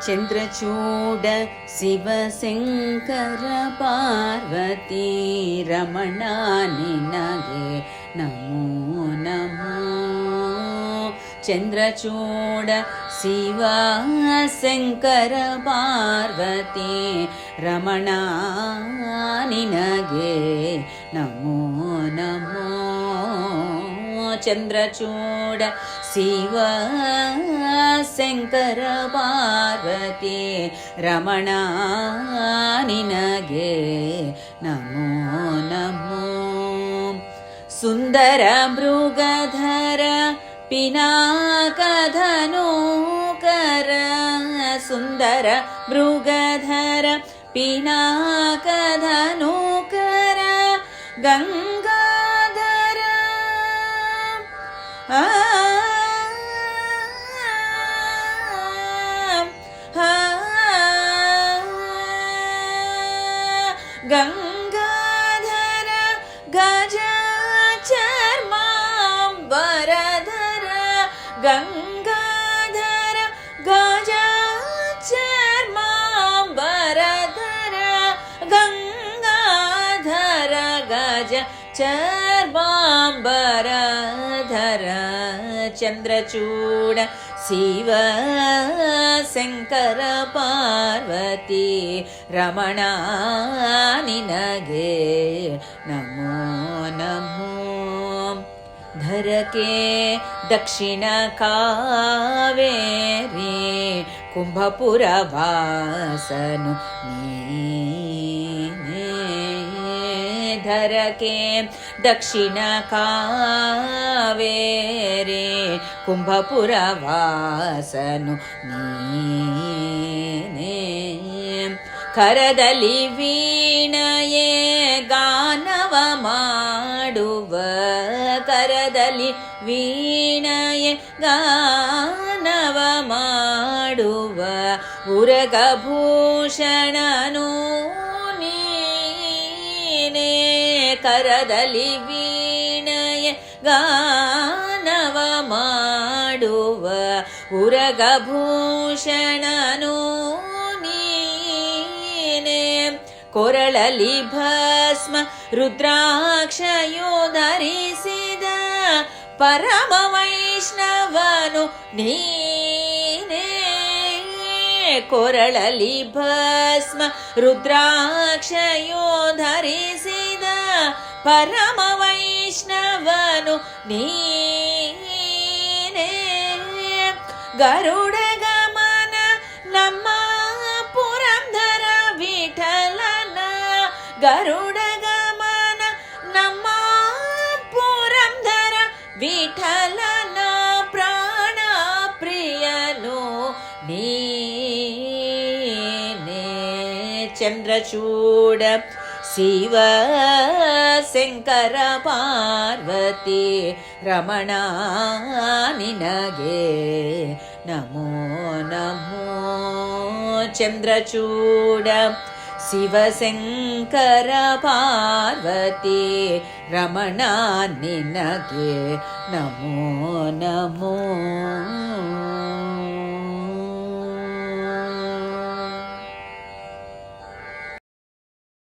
ಚಂದ್ರಚೂಡ ಶಿವಶಂಕರ ಪಾರ್ವತಿ ರಮಣ ನಿನಗೆ ನಮೋ ನಮೋ. ಚಂದ್ರಚೂಡ ಶಿವಶಂಕರ ಪಾರ್ವತಿ ರಮಣ ನಿನಗೆ ನಮೋ ನಮೋ. ಚಂದ್ರಚೂಡ ಶಿವಶಂಕರ ಪಾರ್ವತಿ ರಮಣ ನಿನಗೆ ನಮೋ ನಮೋ. ಸುಂದರ ಮೃಗಧರ ಪಿನಾಕಧನೂಕರ ಸುಂದರ ಮೃಗಧರ ಪಿನಾಕಧನೂಕರ ಗಂಗಾಧರ ಗಂಗಾಧರ ಗಜ ಚರ್ಮಾಂಬರಧರ ಗಂಗಾಧರ ಗಜ ಚರ್ಮಾಂಬರಧರ ಗಂಗಾಧರ ಗಜ ಚರ್ಮಾಂಬರಧರ. ಚಂದ್ರಚೂಡ ಶಿವಶಂಕರ ಪಾರ್ವತಿ ರಮಣ ನಿನಗೆ ನಮೋ ನಮೋ. ಧರಕೆ ದಕ್ಷಿಣ ಕಾವೇರಿ ಕುಂಭಪುರ ವಾಸನು ನೀನೇ. ಧರಕೆ ದಕ್ಷಿಣ ಕಾವೇರಿ ಕುಂಭಪುರ ವಾಸನು ನೀನೇ. ಕರದಲ್ಲಿ ವೀಣೆಯೇ ಗಾನವ ಮಾಡುವ ಕರದಲ್ಲಿ ವೀಣೆಯೇ ಗಾನವ ಮಾಡುವ ಉರಗಭೂಷಣನು ನೀನೇ. ಕರದಲ್ಲಿ ವೀಣೆಯೇ ಗಾನವ ಮಾಡುವ ಉರಗಭೂಷಣನು ನೀನೇ. ಕೊರಳಲಿ ಭಸ್ಮ ರುದ್ರಾಕ್ಷಯೋ ಧರಿಸಿದ ಪರಮ ವೈಷ್ಣವನು ನೀನೇ. ಕೊರಳಲಿ ಭಸ್ಮ ರುದ್ರಾಕ್ಷಯೋ ಧರಿಸಿದ ಪರಮ ವೈಷ್ಣವನು ನೀನೇ. ಗರುಡ ಗಮನ ನಮ್ಮ ಪುರಂದರ ವಿಠಲನ ಗರುಡ ಗಮನ ನಮ್ಮ ಪುರಂದರ ವಿಠಲನ ಪ್ರಾಣ ಪ್ರಿಯನು ನೀನೇ. ಚಂದ್ರಚೂಡ ಶಿವಶಂಕರ ಪಾರ್ವತಿ ರಮಣ ನಿನಗೆ ನಮೋ ನಮೋ. ಚಂದ್ರಚೂಡ ಶಿವಶಂಕರ ಪಾರ್ವತಿ ರಮಣ ನಿನಗೆ ನಮೋ ನಮೋ.